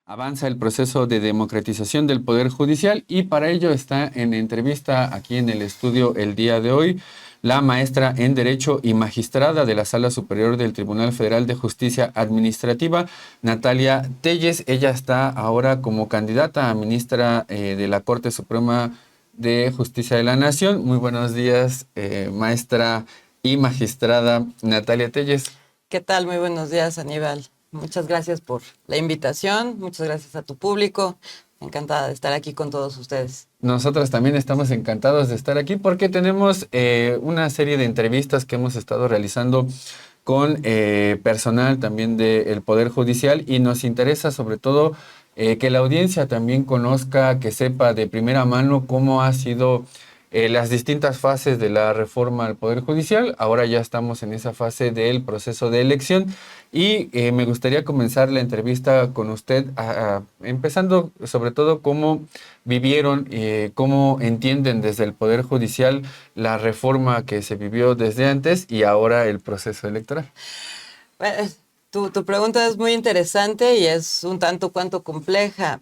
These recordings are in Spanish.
Avanza el proceso de democratización del Poder Judicial y para ello está en entrevista aquí en el estudio el día de hoy la maestra en Derecho y magistrada de la Sala Superior del Tribunal Federal de Justicia Administrativa, Natalia Telles. Ella está ahora como candidata a ministra de la Corte Suprema de Justicia de la Nación. Muy buenos días, maestra y magistrada Natalia Telles. ¿Qué tal? Muy buenos días, Aníbal. Muchas gracias por la invitación, muchas gracias a tu público. Encantada de estar aquí con todos ustedes. Nosotros también estamos encantados de estar aquí porque tenemos una serie de entrevistas que hemos estado realizando con personal también del Poder Judicial y nos interesa sobre todo que la audiencia también conozca, que sepa de primera mano cómo ha sido las distintas fases de la reforma al Poder Judicial. Ahora ya estamos en esa fase del proceso de elección y me gustaría comenzar la entrevista con usted, empezando sobre todo cómo vivieron, cómo entienden desde el Poder Judicial la reforma que se vivió desde antes y ahora el proceso electoral. Tu pregunta es muy interesante y es un tanto cuanto compleja.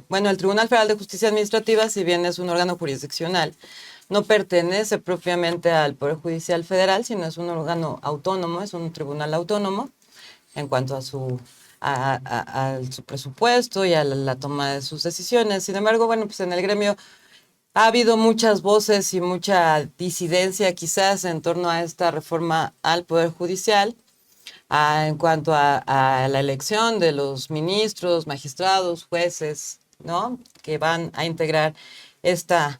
Bueno, el Tribunal Federal de Justicia Administrativa, si bien es un órgano jurisdiccional, no pertenece propiamente al Poder Judicial Federal, sino es un órgano autónomo, es un tribunal autónomo en cuanto a su presupuesto y a la toma de sus decisiones. Sin embargo, bueno, pues en el gremio ha habido muchas voces y mucha disidencia quizás en torno a esta reforma al Poder Judicial, en cuanto a la elección de los ministros, magistrados, jueces, ¿no?, que van a integrar esta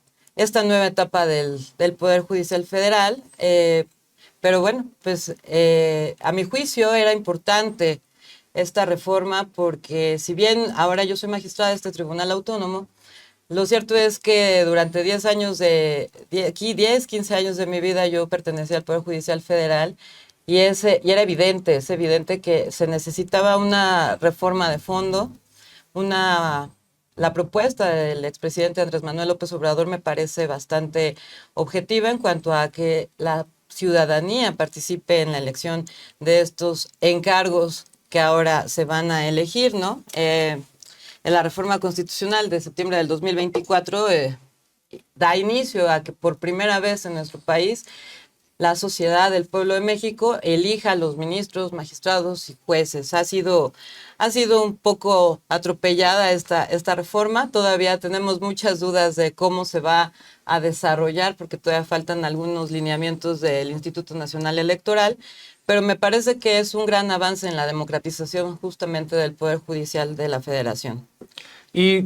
nueva etapa del Poder Judicial Federal. Pero bueno, pues a mi juicio era importante esta reforma porque si bien ahora yo soy magistrada de este tribunal autónomo, lo cierto es que durante 10 años 15 años de mi vida yo pertenecía al Poder Judicial Federal y era evidente, es evidente que se necesitaba una reforma de fondo. La propuesta del expresidente Andrés Manuel López Obrador me parece bastante objetiva en cuanto a que la ciudadanía participe en la elección de estos encargos que ahora se van a elegir, ¿no? En la reforma constitucional de septiembre del 2024 da inicio a que por primera vez en nuestro país la sociedad del pueblo de México elija a los ministros, magistrados y jueces. Ha sido un poco atropellada esta reforma. Todavía tenemos muchas dudas de cómo se va a desarrollar, porque todavía faltan algunos lineamientos del Instituto Nacional Electoral, pero me parece que es un gran avance en la democratización justamente del Poder Judicial de la Federación. Y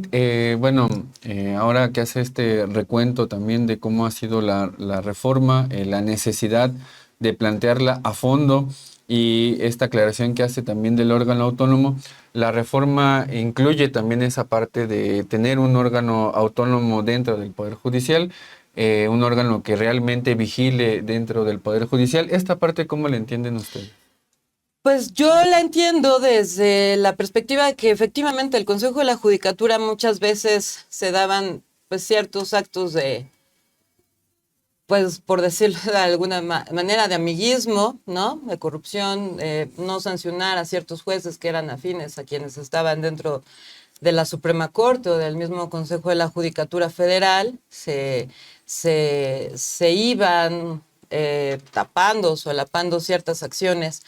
bueno, ahora que hace este recuento también de cómo ha sido la reforma, la necesidad de plantearla a fondo y esta aclaración que hace también del órgano autónomo, la reforma incluye también esa parte de tener un órgano autónomo dentro del Poder Judicial, un órgano que realmente vigile dentro del Poder Judicial. ¿Esta parte cómo la entienden ustedes? Pues yo la entiendo desde la perspectiva de que efectivamente el Consejo de la Judicatura muchas veces se daban pues ciertos actos de, pues por decirlo de alguna manera, de amiguismo, ¿no?, de corrupción, no sancionar a ciertos jueces que eran afines a quienes estaban dentro de la Suprema Corte o del mismo Consejo de la Judicatura Federal, se iban tapando, solapando ciertas acciones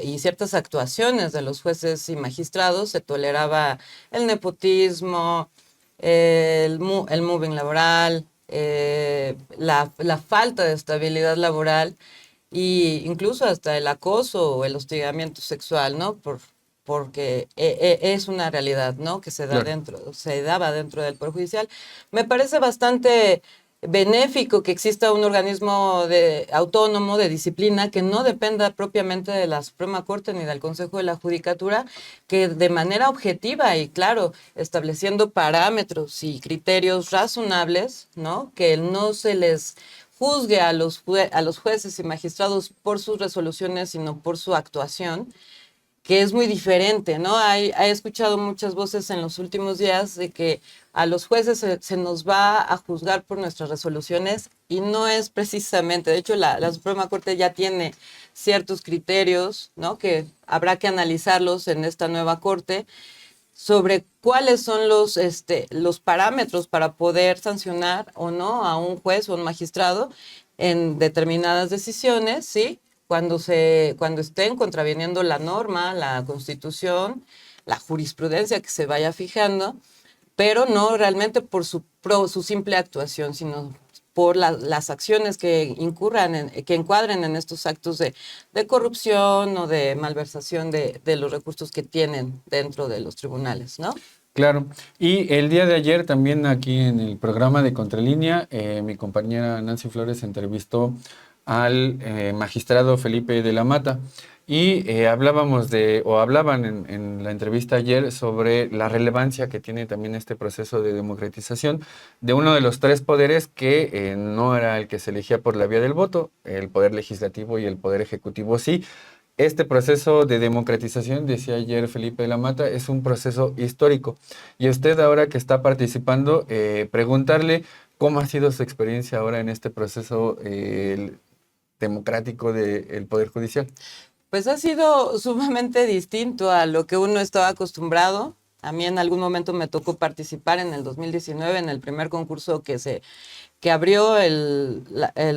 y ciertas actuaciones de los jueces y magistrados. Se toleraba el nepotismo, el moving laboral, la falta de estabilidad laboral e incluso hasta el acoso o el hostigamiento sexual, ¿no? Porque es una realidad, ¿no?, que se daba dentro del Poder Judicial. Me parece bastante benéfico que exista un organismo autónomo de disciplina que no dependa propiamente de la Suprema Corte ni del Consejo de la Judicatura, que de manera objetiva y claro, estableciendo parámetros y criterios razonables, ¿no?, que no se les juzgue a los jueces y magistrados por sus resoluciones, sino por su actuación, que es muy diferente, ¿no? He escuchado muchas voces en los últimos días de que a los jueces se nos va a juzgar por nuestras resoluciones y no es precisamente. De hecho, la Suprema Corte ya tiene ciertos criterios, ¿no?, que habrá que analizarlos en esta nueva Corte, sobre cuáles son los parámetros para poder sancionar o no a un juez o un magistrado en determinadas decisiones, ¿sí? Cuando estén contraviniendo la norma, la Constitución, la jurisprudencia que se vaya fijando, pero no realmente por su simple actuación, sino por las acciones que que encuadren en estos actos de corrupción o de malversación de los recursos que tienen dentro de los tribunales, ¿no? Claro. Y el día de ayer también aquí en el programa de Contralínea, mi compañera Nancy Flores entrevistó al magistrado Felipe de la Mata y hablaban en la entrevista ayer sobre la relevancia que tiene también este proceso de democratización de uno de los tres poderes que no era el que se elegía por la vía del voto, el poder legislativo y el poder ejecutivo sí. Este proceso de democratización, decía ayer Felipe de la Mata, es un proceso histórico. Y usted ahora que está participando, preguntarle cómo ha sido su experiencia ahora en este proceso democrático del Poder Judicial. Pues ha sido sumamente distinto a lo que uno estaba acostumbrado. A mí en algún momento me tocó participar en el 2019 en el primer concurso que abrió el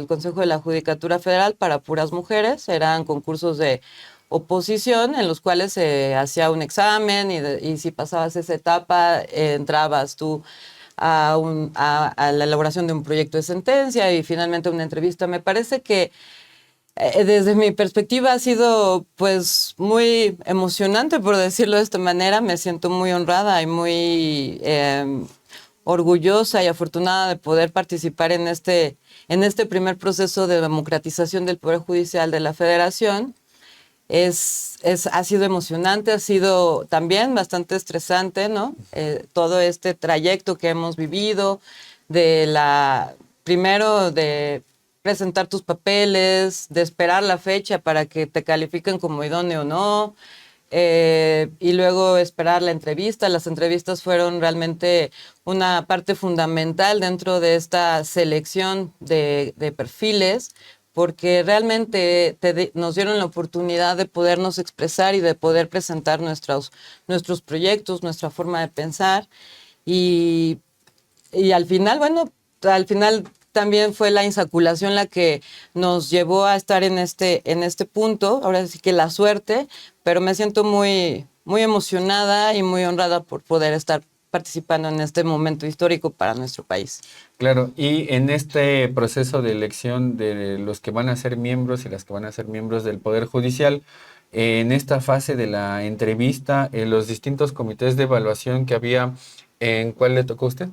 Consejo de la Judicatura Federal para puras mujeres. Eran concursos de oposición en los cuales se hacía un examen y si pasabas esa etapa entrabas tú a la elaboración de un proyecto de sentencia y finalmente una entrevista. Me parece que desde mi perspectiva ha sido pues muy emocionante, por decirlo de esta manera. Me siento muy honrada y muy orgullosa y afortunada de poder participar en este primer proceso de democratización del Poder Judicial de la Federación. Ha sido emocionante, ha sido también bastante estresante, ¿no? Todo este trayecto que hemos vivido, primero de presentar tus papeles, de esperar la fecha para que te califiquen como idóneo o no, y luego esperar la entrevista. Las entrevistas fueron realmente una parte fundamental dentro de esta selección de perfiles, porque realmente nos dieron la oportunidad de podernos expresar y de poder presentar nuestros proyectos, nuestra forma de pensar. Y al final, bueno, al final también fue la insaculación la que nos llevó a estar en este punto. Ahora sí que la suerte, pero me siento muy, muy emocionada y muy honrada por poder estar participando en este momento histórico para nuestro país. Claro, y en este proceso de elección de los que van a ser miembros y las que van a ser miembros del Poder Judicial, en esta fase de la entrevista, en los distintos comités de evaluación que había, ¿en cuál le tocó a usted?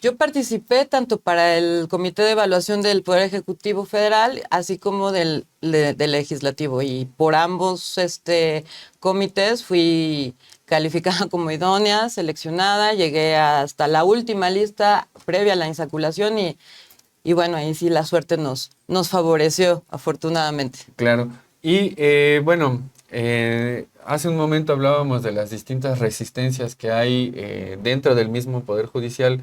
Yo participé tanto para el Comité de Evaluación del Poder Ejecutivo Federal, así como del Legislativo. Y por ambos comités fui calificada como idónea, seleccionada, llegué hasta la última lista previa a la insaculación y bueno, ahí sí la suerte nos favoreció, afortunadamente. Claro. Y bueno, hace un momento hablábamos de las distintas resistencias que hay dentro del mismo Poder Judicial,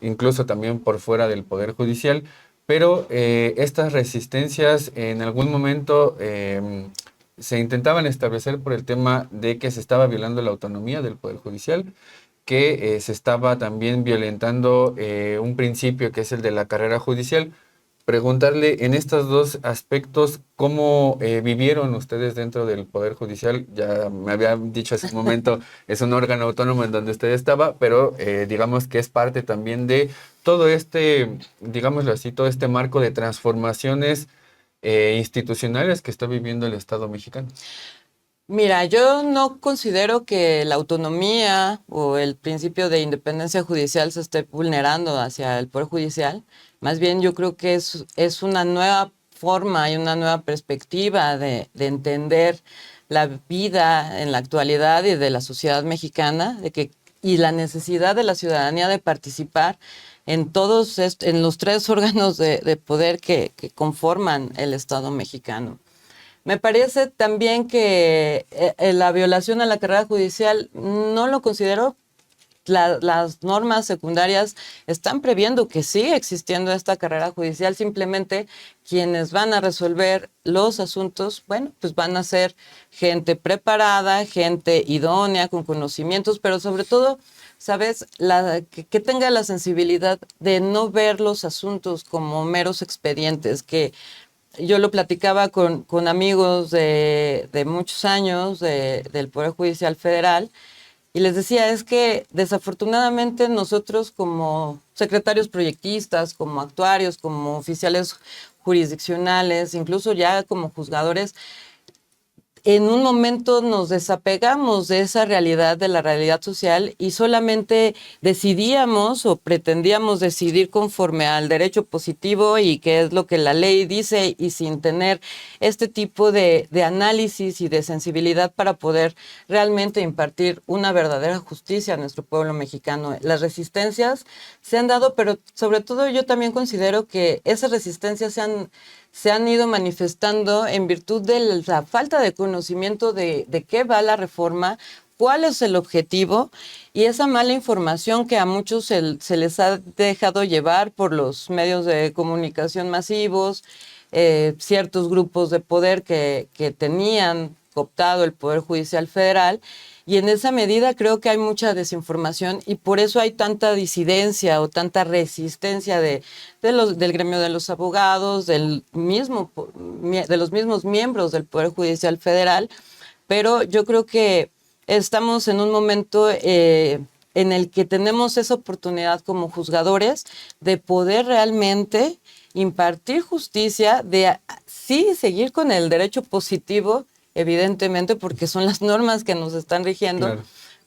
incluso también por fuera del Poder Judicial, pero estas resistencias en algún momento se intentaban establecer por el tema de que se estaba violando la autonomía del Poder Judicial, que se estaba también violentando un principio que es el de la carrera judicial. Preguntarle en estos dos aspectos, ¿cómo vivieron ustedes dentro del Poder Judicial? Ya me habían dicho hace un momento, es un órgano autónomo en donde usted estaba, pero digamos que es parte también de todo digámoslo así, todo este marco de transformaciones institucionales que está viviendo el Estado mexicano. Mira, yo no considero que la autonomía o el principio de independencia judicial se esté vulnerando hacia el Poder Judicial. Más bien yo creo que es una nueva forma y una nueva perspectiva de entender la vida en la actualidad y de la sociedad mexicana, y la necesidad de la ciudadanía de participar en en los tres órganos de poder que conforman el Estado mexicano. Me parece también que la violación a la carrera judicial no lo considero las normas secundarias están previendo que sigue existiendo esta carrera judicial, simplemente quienes van a resolver los asuntos, bueno, pues van a ser gente preparada, gente idónea, con conocimientos, pero sobre todo, ¿sabes? Que tenga la sensibilidad de no ver los asuntos como meros expedientes, que yo lo platicaba con amigos de muchos años del Poder Judicial Federal, y les decía, es que desafortunadamente nosotros como secretarios proyectistas, como actuarios, como oficiales jurisdiccionales, incluso ya como juzgadores, en un momento nos desapegamos de esa realidad, de la realidad social, y solamente decidíamos o pretendíamos decidir conforme al derecho positivo y qué es lo que la ley dice, y sin tener este tipo de análisis y de sensibilidad para poder realmente impartir una verdadera justicia a nuestro pueblo mexicano. Las resistencias se han dado, pero sobre todo yo también considero que esas resistencias se han ido manifestando en virtud de la falta de conocimiento de qué va la reforma, cuál es el objetivo, y esa mala información que a muchos se les ha dejado llevar por los medios de comunicación masivos, ciertos grupos de poder que tenían cooptado el Poder Judicial Federal. Y en esa medida creo que hay mucha desinformación, y por eso hay tanta disidencia o tanta resistencia del gremio de los abogados, de los mismos miembros del Poder Judicial Federal. Pero yo creo que estamos en un momento en el que tenemos esa oportunidad como juzgadores de poder realmente impartir justicia, de sí seguir con el derecho positivo, evidentemente, porque son las normas que nos están rigiendo, claro,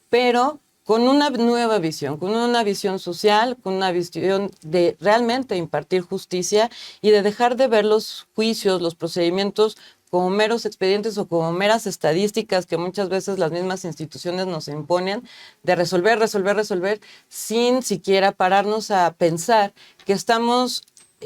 pero con una nueva visión, con una visión social, con una visión de realmente impartir justicia y de dejar de ver los juicios, los procedimientos como meros expedientes o como meras estadísticas que muchas veces las mismas instituciones nos imponen, de resolver, sin siquiera pararnos a pensar que estamos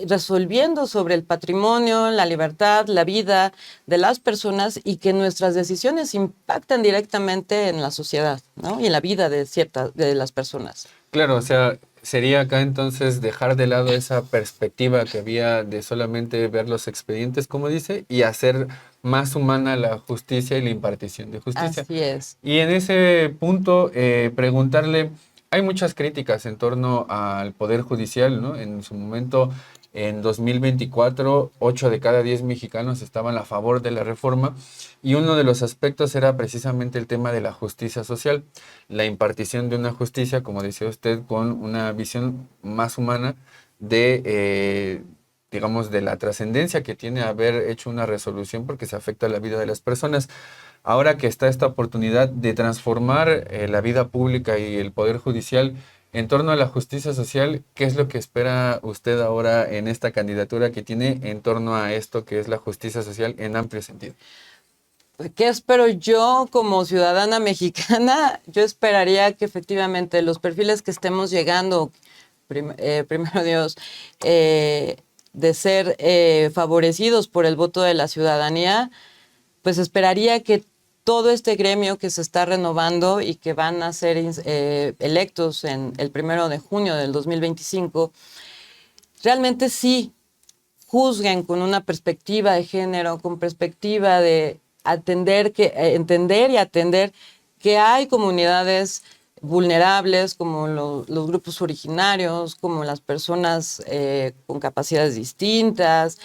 resolviendo sobre el patrimonio, la libertad, la vida de las personas, y que nuestras decisiones impactan directamente en la sociedad, ¿no? Y en la vida de las personas. Claro, o sea, sería acá entonces dejar de lado esa perspectiva que había de solamente ver los expedientes, como dice, y hacer más humana la justicia y la impartición de justicia. Así es. Y en ese punto, preguntarle, hay muchas críticas en torno al Poder Judicial, ¿no? En su momento, en 2024, 8 de cada 10 mexicanos estaban a favor de la reforma, y uno de los aspectos era precisamente el tema de la justicia social, la impartición de una justicia, como decía usted, con una visión más humana de, digamos, de la trascendencia que tiene haber hecho una resolución porque se afecta a la vida de las personas. Ahora que está esta oportunidad de transformar la vida pública y el Poder Judicial en torno a la justicia social, ¿qué es lo que espera usted ahora en esta candidatura que tiene en torno a esto que es la justicia social en amplio sentido? ¿Qué espero yo como ciudadana mexicana? Yo esperaría que efectivamente los perfiles que estemos llegando, primero Dios, de ser favorecidos por el voto de la ciudadanía, pues esperaría que todo este gremio que se está renovando y que van a ser electos en el 1 de junio del 2025, realmente sí juzguen con una perspectiva de género, con perspectiva de entender y atender que hay comunidades vulnerables como los grupos originarios, como las personas con capacidades distintas,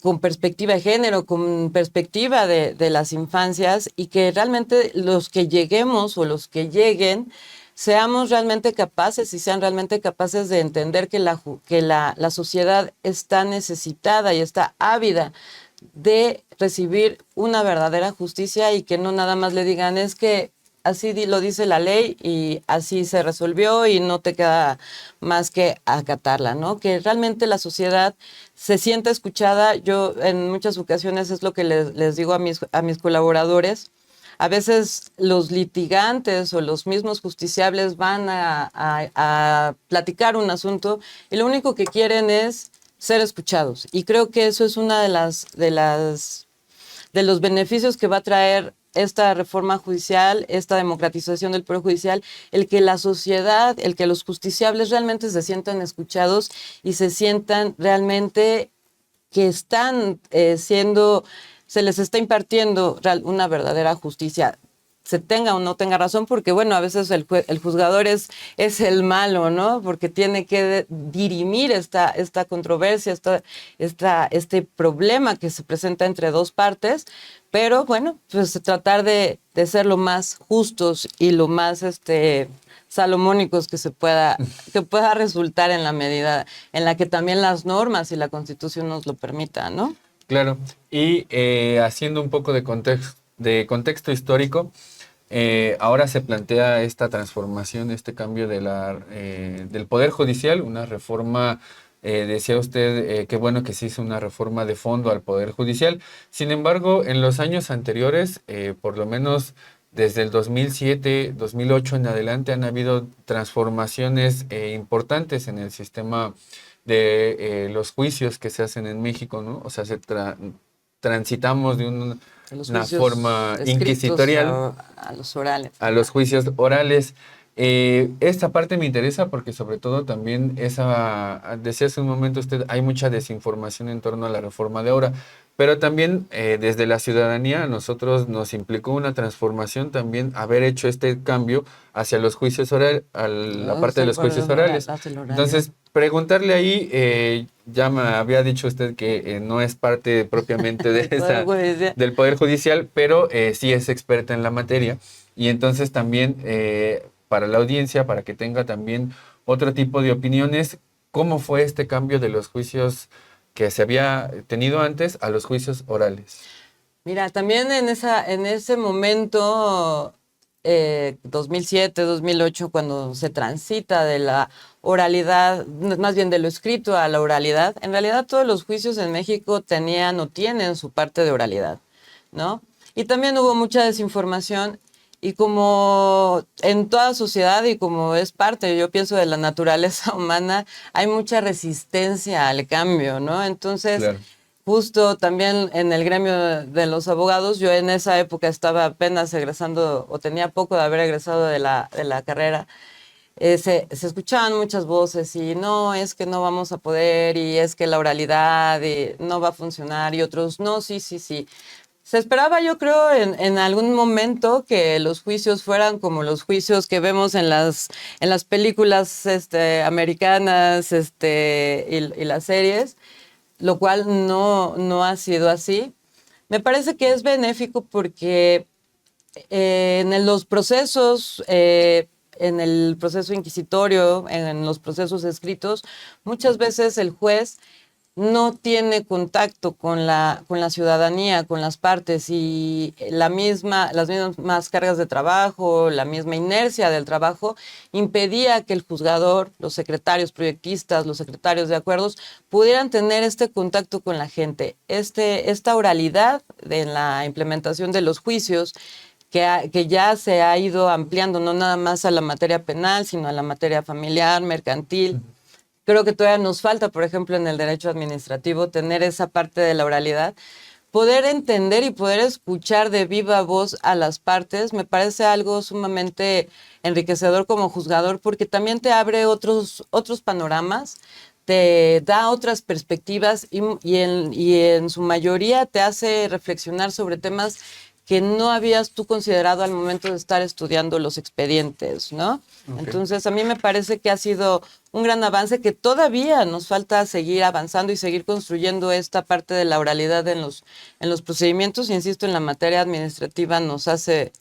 con perspectiva de género, con perspectiva de las infancias, y que realmente los que lleguemos o los que lleguen seamos realmente capaces y sean realmente capaces de entender que la sociedad está necesitada y está ávida de recibir una verdadera justicia, y que no nada más le digan es que así lo dice la ley y así se resolvió y no te queda más que acatarla, ¿no? Que realmente la sociedad se sienta escuchada. Yo en muchas ocasiones es lo que les digo a mis colaboradores. A veces los litigantes o los mismos justiciables van a platicar un asunto y lo único que quieren es ser escuchados. Y creo que eso es una de los beneficios que va a traer esta reforma judicial, esta democratización del Poder Judicial, el que la sociedad, el que los justiciables realmente se sientan escuchados y se sientan realmente que están se les está impartiendo una verdadera justicia, se tenga o no tenga razón, porque bueno, a veces el juzgador es el malo, ¿no? Porque tiene que dirimir esta controversia, este problema que se presenta entre dos partes, pero bueno, pues tratar de ser lo más justos y lo más salomónicos que pueda resultar en la medida en la que también las normas y la Constitución nos lo permitan, ¿no? Claro, y haciendo un poco de contexto histórico, ahora se plantea esta transformación, este cambio del Poder Judicial, una reforma, decía usted, qué bueno que se hizo una reforma de fondo al Poder Judicial. Sin embargo, en los años anteriores, por lo menos desde el 2007, 2008 en adelante, han habido transformaciones importantes en el sistema de los juicios que se hacen en México, ¿no? O sea, transitamos de una forma inquisitorial a los orales. a los juicios orales. Esta parte me interesa porque sobre todo también decía hace un momento usted, hay mucha desinformación en torno a la reforma de ahora, pero también desde la ciudadanía a nosotros nos implicó una transformación también haber hecho este cambio hacia los juicios orales, a la parte de los juicios orales. Entonces, preguntarle ahí, ya me había dicho usted que no es parte propiamente del Poder Judicial, pero sí es experta en la materia. Y entonces también para la audiencia, para que tenga también otro tipo de opiniones, ¿cómo fue este cambio de los juicios que se había tenido antes a los juicios orales? Mira, también en ese momento, 2007, 2008, cuando se transita de la oralidad, más bien de lo escrito a la oralidad, en realidad todos los juicios en México tenían o tienen su parte de oralidad, ¿no? Y también hubo mucha desinformación. Y como en toda sociedad y como es parte, yo pienso, de la naturaleza humana, hay mucha resistencia al cambio, ¿no? Entonces, claro, justo también en el gremio de los abogados, yo en esa época estaba apenas egresando, o tenía poco de haber egresado de la carrera, se escuchaban muchas voces y no, es que no vamos a poder, y es que la oralidad no va a funcionar, y otros, no, sí, sí, sí. Se esperaba, yo creo, en algún momento que los juicios fueran como los juicios que vemos en las películas americanas y las series, lo cual no ha sido así. Me parece que es benéfico porque en los procesos, en el proceso inquisitorio, en los procesos escritos, muchas veces el juez no tiene contacto con la ciudadanía, con las partes, y las mismas cargas de trabajo, la misma inercia del trabajo impedía que el juzgador, los secretarios proyectistas, los secretarios de acuerdos pudieran tener este contacto con la gente, esta oralidad en la implementación de los juicios que ya se ha ido ampliando, no nada más a la materia penal, sino a la materia familiar, mercantil. Creo que todavía nos falta, por ejemplo, en el derecho administrativo, tener esa parte de la oralidad. Poder entender y poder escuchar de viva voz a las partes me parece algo sumamente enriquecedor como juzgador, porque también te abre otros panoramas, te da otras perspectivas y en su mayoría te hace reflexionar sobre temas que no habías tú considerado al momento de estar estudiando los expedientes, ¿no? Okay. Entonces, a mí me parece que ha sido un gran avance, que todavía nos falta seguir avanzando y seguir construyendo esta parte de la oralidad en los procedimientos. Insisto, en la materia administrativa nos hace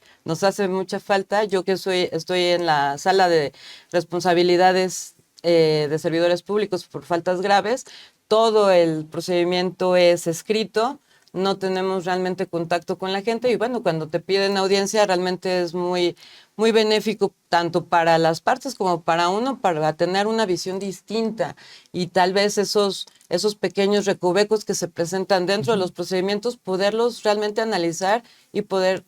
mucha falta. Yo que estoy en la sala de responsabilidades de servidores públicos por faltas graves, todo el procedimiento es escrito. No tenemos realmente contacto con la gente y bueno, cuando te piden audiencia realmente es muy, muy benéfico tanto para las partes como para uno, para tener una visión distinta, y tal vez esos pequeños recovecos que se presentan dentro de los procedimientos, poderlos realmente analizar y poder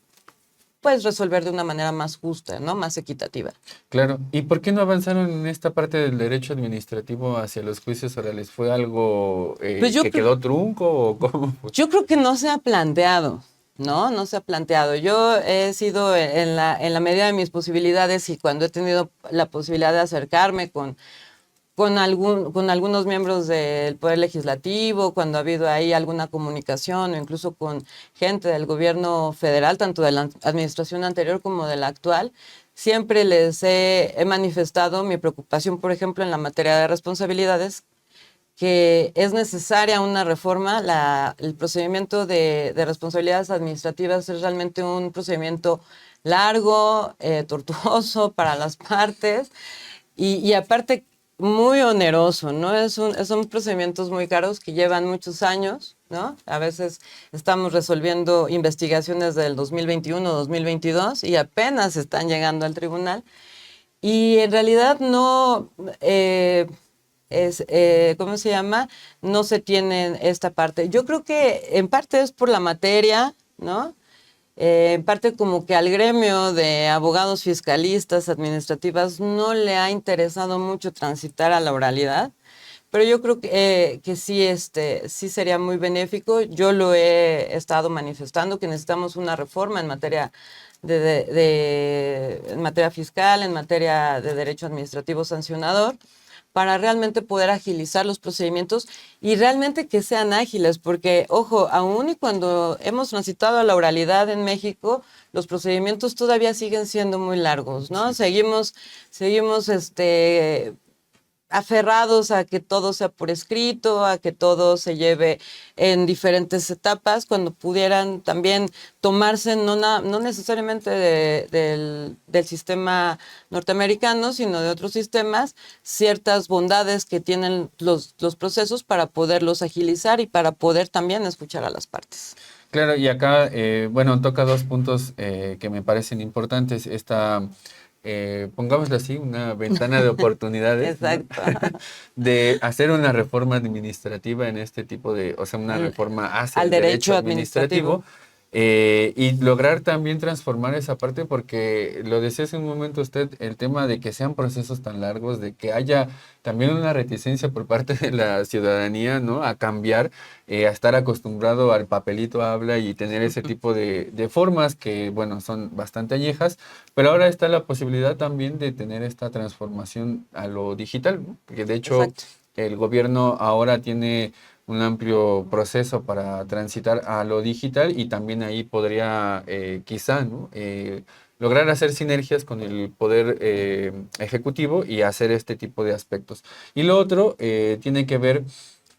pues resolver de una manera más justa, ¿no? Más equitativa. Claro. ¿Y por qué no avanzaron en esta parte del derecho administrativo hacia los juicios orales? ¿Fue algo que quedó trunco o cómo fue? Yo creo que no se ha planteado. No, no se ha planteado. Yo he sido en la medida de mis posibilidades y cuando he tenido la posibilidad de acercarme con algunos miembros del Poder Legislativo, cuando ha habido ahí alguna comunicación o incluso con gente del gobierno federal, tanto de la administración anterior como de la actual, siempre les he manifestado mi preocupación, por ejemplo, en la materia de responsabilidades, que es necesaria una reforma. El procedimiento de responsabilidades administrativas es realmente un procedimiento largo, tortuoso para las partes y aparte muy oneroso, ¿no? Son procedimientos muy caros que llevan muchos años, ¿no? A veces estamos resolviendo investigaciones del 2021, 2022 y apenas están llegando al tribunal. Y en realidad no, ¿cómo se llama? No se tiene esta parte. Yo creo que en parte es por la materia, ¿no? En parte como que al gremio de abogados fiscalistas, administrativas, no le ha interesado mucho transitar a la oralidad, pero yo creo que sí, sí sería muy benéfico. Yo lo he estado manifestando, que necesitamos una reforma en materia en materia fiscal, en materia de derecho administrativo sancionador, para realmente poder agilizar los procedimientos y realmente que sean ágiles, porque, ojo, aún y cuando hemos transitado a la oralidad en México, los procedimientos todavía siguen siendo muy largos, ¿no? Sí. Seguimos aferrados a que todo sea por escrito, a que todo se lleve en diferentes etapas, cuando pudieran también tomarse no necesariamente del sistema norteamericano, sino de otros sistemas, ciertas bondades que tienen los procesos para poderlos agilizar y para poder también escuchar a las partes. Claro, y acá, bueno, toca dos puntos que me parecen importantes. Esta, pongámoslo así, una ventana de oportunidades, ¿no? Exacto. De hacer una reforma administrativa en este tipo de, o sea, una reforma hacia Al el derecho derecho administrativo. administrativo. Y lograr también transformar esa parte, porque lo decía hace un momento usted, el tema de que sean procesos tan largos, de que haya también una reticencia por parte de la ciudadanía, ¿no? A cambiar, a estar acostumbrado al papelito habla y tener ese tipo de formas que, bueno, son bastante añejas, pero ahora está la posibilidad también de tener esta transformación a lo digital, ¿no? Porque de hecho Exacto. el gobierno ahora tiene un amplio proceso para transitar a lo digital y también ahí podría quizá, ¿no? Lograr hacer sinergias con el poder ejecutivo y hacer este tipo de aspectos. Y lo otro tiene que ver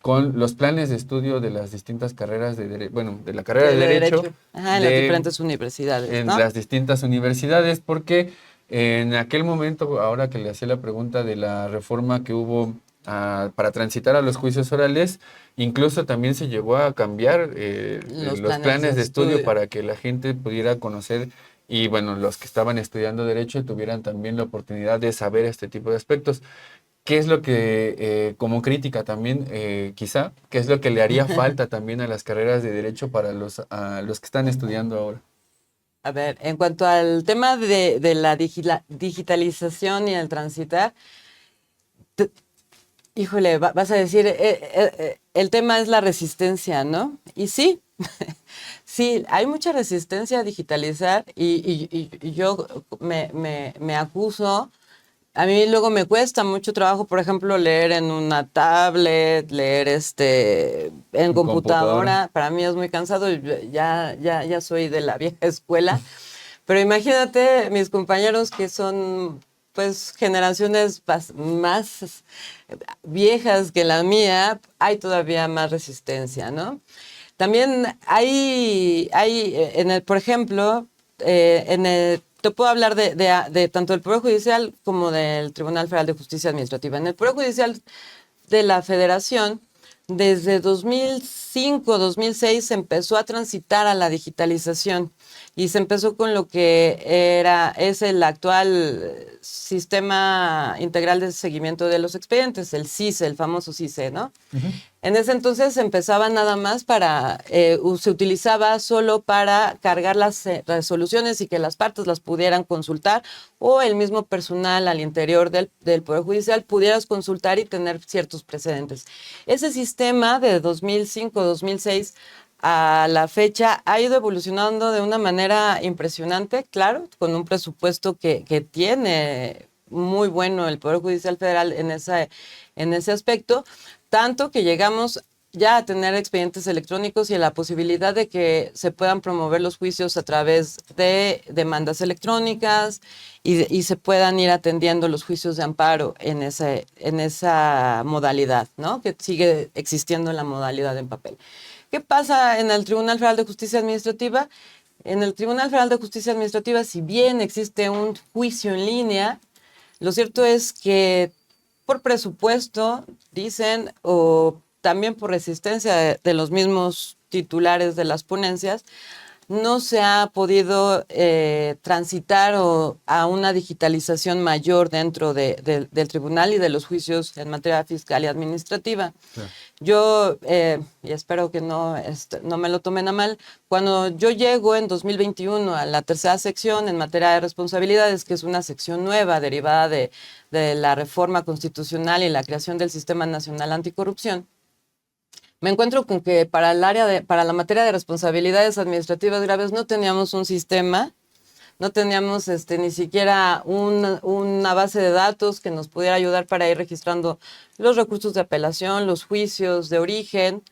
con los planes de estudio de las distintas carreras bueno, de la carrera de De Derecho derecho. Ajá, en las diferentes universidades, en ¿no? las distintas universidades, porque en aquel momento, ahora que le hacía la pregunta de la reforma que hubo para transitar a los juicios orales, incluso también se llegó a cambiar Los los planes de planes de estudio estudio. para que la gente pudiera conocer y, bueno, los que estaban estudiando derecho tuvieran también la oportunidad de saber este tipo de aspectos. ¿Qué es lo que, como crítica también, quizá, qué es lo que le haría falta también a las carreras de derecho para a los que están estudiando ahora? A ver, en cuanto al tema de la digitalización y el transitar, híjole, vas a decir, el tema es la resistencia, ¿no? Y sí, sí, hay mucha resistencia a digitalizar y yo me acuso. A mí luego me cuesta mucho trabajo, por ejemplo, leer en una tablet, leer en En computadora. computadora. Para mí es muy cansado. Ya soy de la vieja escuela. Pero imagínate mis compañeros que son, pues, generaciones más viejas que la mía, hay todavía más resistencia, ¿no? También por ejemplo, te puedo hablar de tanto del Poder Judicial como del Tribunal Federal de Justicia Administrativa. En el Poder Judicial de la Federación, desde 2005, 2006 se empezó a transitar a la digitalización y se empezó con lo que es el actual Sistema Integral de Seguimiento de los Expedientes, el CISE, el famoso CISE, ¿no? Ujú. En ese entonces se empezaba nada más se utilizaba solo para cargar las resoluciones y que las partes las pudieran consultar o el mismo personal al interior del Poder Judicial pudieras consultar y tener ciertos precedentes. Ese sistema de 2005-2006 a la fecha ha ido evolucionando de una manera impresionante, claro, con un presupuesto que tiene muy bueno el Poder Judicial Federal en ese aspecto, tanto que llegamos ya a tener expedientes electrónicos y a la posibilidad de que se puedan promover los juicios a través de demandas electrónicas y se puedan ir atendiendo los juicios de amparo en esa modalidad, ¿no? Que sigue existiendo en la modalidad en papel. ¿Qué pasa en el Tribunal Federal de Justicia Administrativa? En el Tribunal Federal de Justicia Administrativa, si bien existe un juicio en línea, lo cierto es que por presupuesto, dicen, o también por resistencia de los mismos titulares de las ponencias, no se ha podido transitar a una digitalización mayor dentro del tribunal y de los juicios en materia fiscal y administrativa. Claro. Yo, y espero que no me lo tomen a mal, cuando yo llego en 2021 a la tercera sección en materia de responsabilidades, que es una sección nueva derivada de la reforma constitucional y la creación del Sistema Nacional Anticorrupción, me encuentro con que para la materia de responsabilidades administrativas graves no teníamos un sistema, no teníamos ni siquiera una base de datos que nos pudiera ayudar para ir registrando los recursos de apelación, los juicios de origen.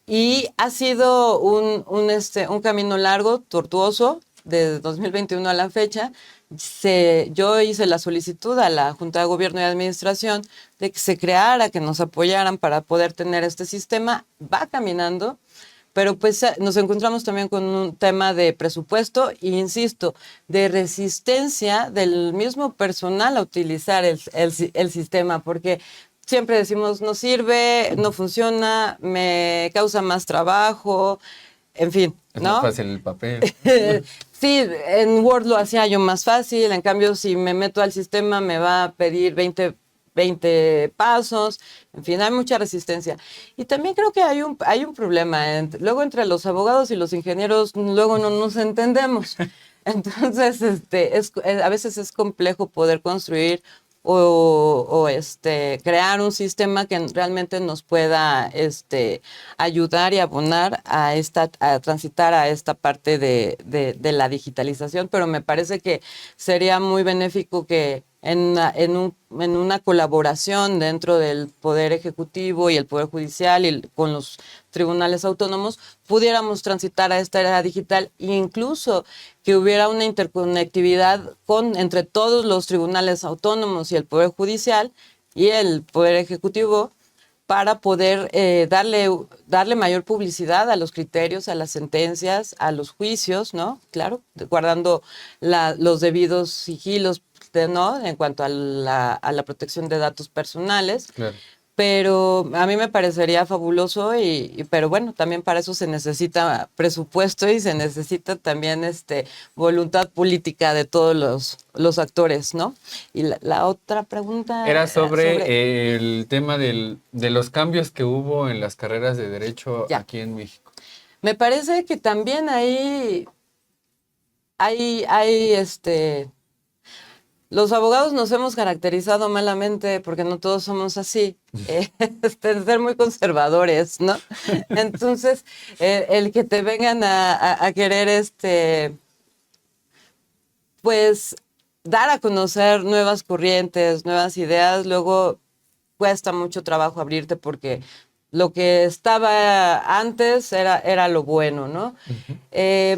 Y ha sido un camino largo, tortuoso, desde 2021 a la fecha. Yo hice la solicitud a la Junta de Gobierno y Administración de que se creara, que nos apoyaran para poder tener este sistema. Va caminando, pero pues nos encontramos también con un tema de presupuesto e, insisto, de resistencia del mismo personal a utilizar el sistema, porque siempre decimos, no sirve, no funciona, me causa más trabajo, en fin, ¿no? Es más fácil el papel. Sí, en Word lo hacía yo más fácil, en cambio si me meto al sistema me va a pedir 20 pasos, en fin, hay mucha resistencia. Y también creo que hay un problema, luego entre los abogados y los ingenieros, luego no nos entendemos. Entonces, a veces es complejo poder construir o crear un sistema que realmente nos pueda ayudar y abonar a transitar a esta parte de la digitalización, pero me parece que sería muy benéfico que en una colaboración dentro del Poder Ejecutivo y el Poder Judicial y con los tribunales autónomos pudiéramos transitar a esta era digital e incluso que hubiera una interconectividad entre todos los tribunales autónomos y el Poder Judicial y el Poder Ejecutivo para poder darle mayor publicidad a los criterios, a las sentencias, a los juicios, ¿no? Claro, guardando los debidos sigilos, ¿no? En cuanto a la protección de datos personales. Claro. Pero a mí me parecería fabuloso, pero bueno, también para eso se necesita presupuesto y se necesita también voluntad política de todos los actores, ¿no? Y la otra pregunta era sobre el tema de los cambios que hubo en las carreras de Derecho aquí en México. Me parece que también hay los abogados nos hemos caracterizado malamente porque no todos somos así, ser muy conservadores, ¿no? Entonces, el que te vengan a querer, pues, dar a conocer nuevas corrientes, nuevas ideas, luego cuesta mucho trabajo abrirte porque lo que estaba antes era lo bueno, ¿no? Uh-huh.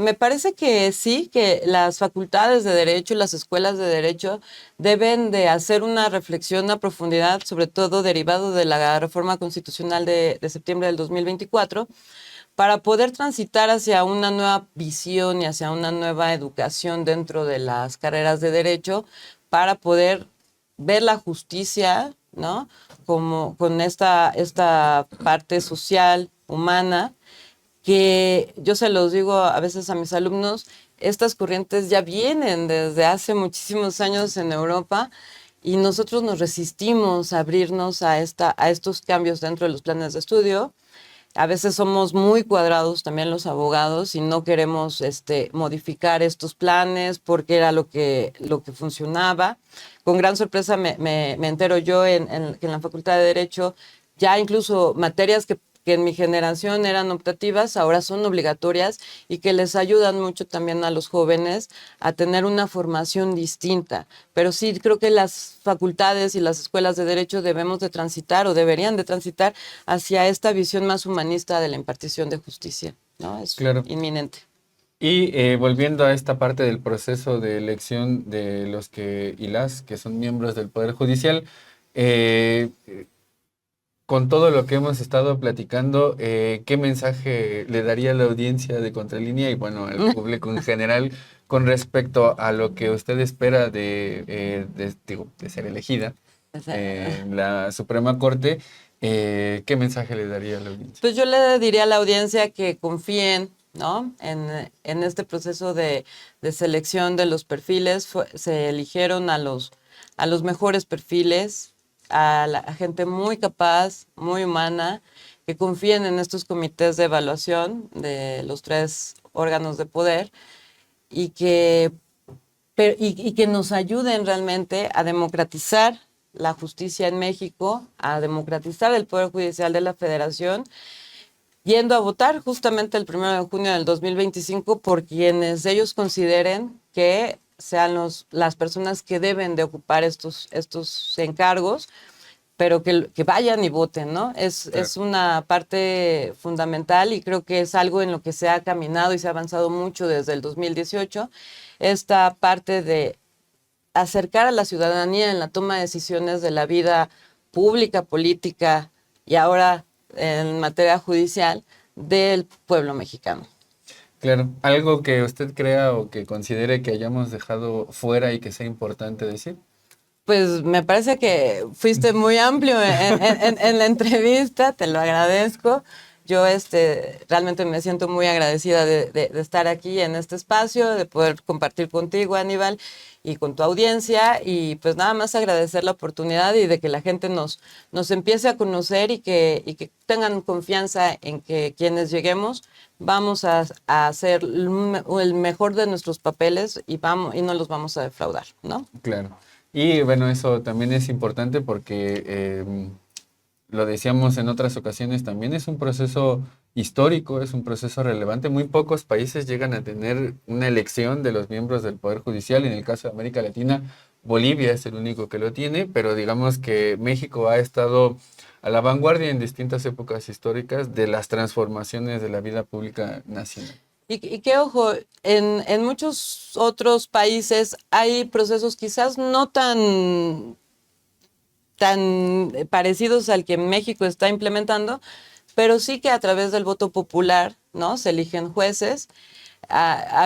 Me parece que sí, que las facultades de Derecho y las escuelas de Derecho deben de hacer una reflexión a profundidad, sobre todo derivado de la reforma constitucional de septiembre del 2024, para poder transitar hacia una nueva visión y hacia una nueva educación dentro de las carreras de Derecho, para poder ver la justicia, ¿no? Como con esta parte social, humana, que yo se los digo a veces a mis alumnos, estas corrientes ya vienen desde hace muchísimos años en Europa y nosotros nos resistimos a abrirnos a estos cambios dentro de los planes de estudio. A veces somos muy cuadrados también los abogados y no queremos modificar estos planes porque era lo que funcionaba. Con gran sorpresa me entero yo que en la Facultad de Derecho ya incluso materias que que en mi generación eran optativas, ahora son obligatorias y que les ayudan mucho también a los jóvenes a tener una formación distinta. Pero sí creo que las facultades y las escuelas de derecho debemos de transitar o deberían de transitar hacia esta visión más humanista de la impartición de justicia, ¿no? Es Claro. inminente. Y volviendo a esta parte del proceso de elección de los que y las que son miembros del Poder Judicial, eh, con todo lo que hemos estado platicando, ¿qué mensaje le daría a la audiencia de Contralínea y bueno, al público en general con respecto a lo que usted espera digo, de ser elegida en la Suprema Corte? ¿Qué mensaje le daría a la audiencia? Pues yo le diría a la audiencia que confíen, ¿no? En este proceso de selección de los perfiles. Se eligieron a los mejores perfiles, a gente muy capaz, muy humana, que confíen en estos comités de evaluación de los 3 órganos de poder y y que nos ayuden realmente a democratizar la justicia en México, a democratizar el Poder Judicial de la Federación, yendo a votar justamente el 1 de junio del 2025 por quienes ellos consideren que sean las personas que deben de ocupar estos encargos, pero que vayan y voten, ¿no? Es una parte fundamental y creo que es algo en lo que se ha caminado y se ha avanzado mucho desde el 2018, esta parte de acercar a la ciudadanía en la toma de decisiones de la vida pública, política y ahora en materia judicial del pueblo mexicano. Claro, algo que usted crea o que considere que hayamos dejado fuera y que sea importante decir. Pues me parece que fuiste muy amplio en la entrevista, te lo agradezco. Yo realmente me siento muy agradecida de estar aquí en este espacio, de poder compartir contigo, Aníbal, y con tu audiencia, y pues nada más agradecer la oportunidad y de que la gente nos empiece a conocer y que tengan confianza en que quienes lleguemos vamos a hacer el mejor de nuestros papeles y no los vamos a defraudar, ¿no? Claro. Y bueno, eso también es importante porque lo decíamos en otras ocasiones, también es un proceso histórico, es un proceso relevante. Muy pocos países llegan a tener una elección de los miembros del Poder Judicial. En el caso de América Latina, Bolivia es el único que lo tiene, pero digamos que México ha estado a la vanguardia en distintas épocas históricas de las transformaciones de la vida pública nacional. Y que, ojo, en muchos otros países hay procesos quizás no tan parecidos al que México está implementando, pero sí que a través del voto popular, ¿no? Se eligen jueces. Había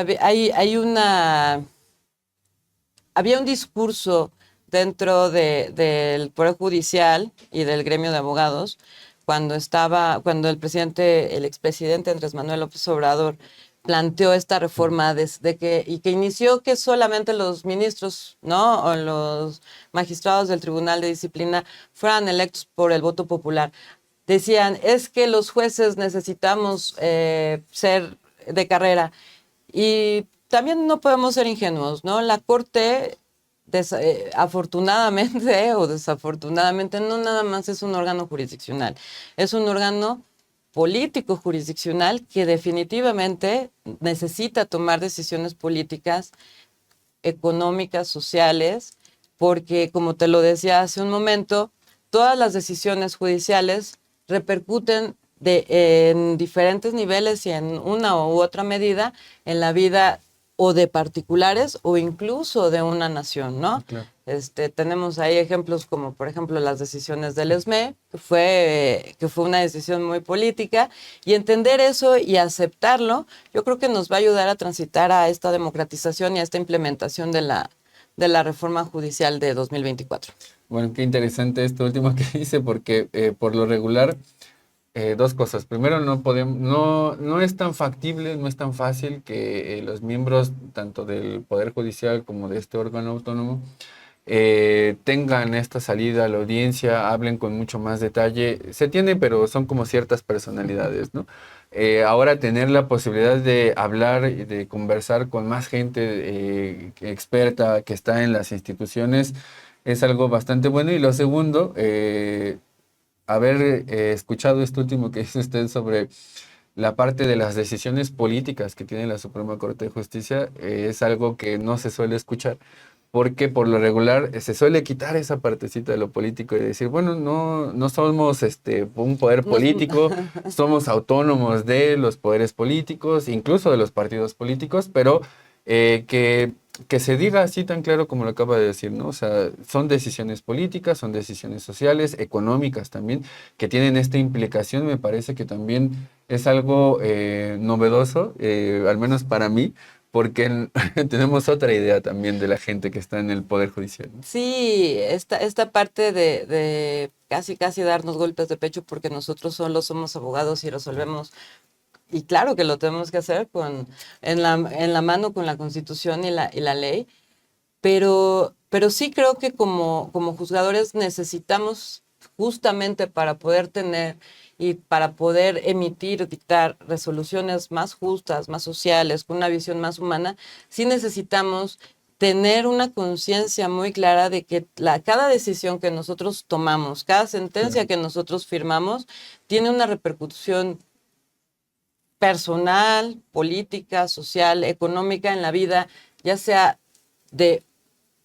un discurso dentro del Poder Judicial y del gremio de abogados cuando el expresidente Andrés Manuel López Obrador planteó esta reforma y que inició que solamente los ministros, ¿no? O los magistrados del Tribunal de Disciplina fueran electos por el voto popular. Decían, es que los jueces necesitamos ser de carrera. Y también no podemos ser ingenuos, ¿no? La Corte, afortunadamente o desafortunadamente, no nada más es un órgano jurisdiccional, es un órgano político jurisdiccional que definitivamente necesita tomar decisiones políticas, económicas, sociales, porque como te lo decía hace un momento, todas las decisiones judiciales repercuten en diferentes niveles y en una u otra medida en la vida o de particulares o incluso de una nación, ¿no? Claro. Tenemos ahí ejemplos como, por ejemplo, las decisiones del ESME, que fue una decisión muy política, y entender eso y aceptarlo, yo creo que nos va a ayudar a transitar a esta democratización y a esta implementación de la reforma judicial de 2024. Bueno, qué interesante esto último que dice, porque por lo regular, dos cosas. Primero, no es tan factible, no es tan fácil que los miembros tanto del Poder Judicial como de este órgano autónomo tengan esta salida a la audiencia, hablen con mucho más detalle. Se tiene, pero son como ciertas personalidades, ¿no? Ahora tener la posibilidad de hablar y de conversar con más gente experta que está en las instituciones es algo bastante bueno. Y lo segundo, haber escuchado esto último que dice usted sobre la parte de las decisiones políticas que tiene la Suprema Corte de Justicia, es algo que no se suele escuchar, porque por lo regular se suele quitar esa partecita de lo político y decir, bueno, no somos un poder Nos- político, somos autónomos de los poderes políticos, incluso de los partidos políticos, pero que se diga así tan claro como lo acaba de decir, ¿no? O sea, son decisiones políticas, son decisiones sociales, económicas también, que tienen esta implicación, me parece que también es algo novedoso, al menos para mí, porque tenemos otra idea también de la gente que está en el Poder Judicial, ¿no? Sí, esta parte de casi casi darnos golpes de pecho porque nosotros solo somos abogados y resolvemos, y claro que lo tenemos que hacer en la mano con la Constitución y la ley, pero sí creo que como juzgadores necesitamos justamente para poder tener y para poder emitir, dictar resoluciones más justas, más sociales, con una visión más humana, sí necesitamos tener una conciencia muy clara de que cada decisión que nosotros tomamos, cada sentencia Claro. que nosotros firmamos, tiene una repercusión personal, política, social, económica en la vida, ya sea de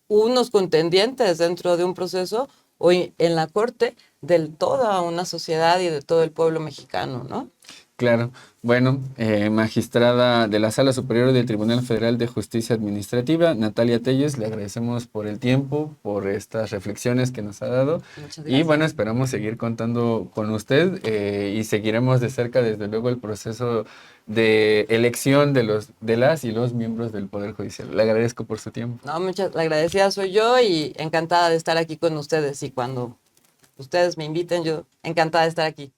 unos contendientes dentro de un proceso o en la corte de toda una sociedad y de todo el pueblo mexicano, ¿no? Claro. Bueno, magistrada de la Sala Superior del Tribunal Federal de Justicia Administrativa, Natalia Telles, le agradecemos por el tiempo, por estas reflexiones que nos ha dado. Muchas Y bueno, gracias. esperamos seguir contando con usted y seguiremos de cerca, desde luego, el proceso de elección de las y los miembros del Poder Judicial. Le agradezco por su tiempo. No, la agradecida soy yo y encantada de estar aquí con ustedes y cuando ustedes me inviten, yo encantada de estar aquí.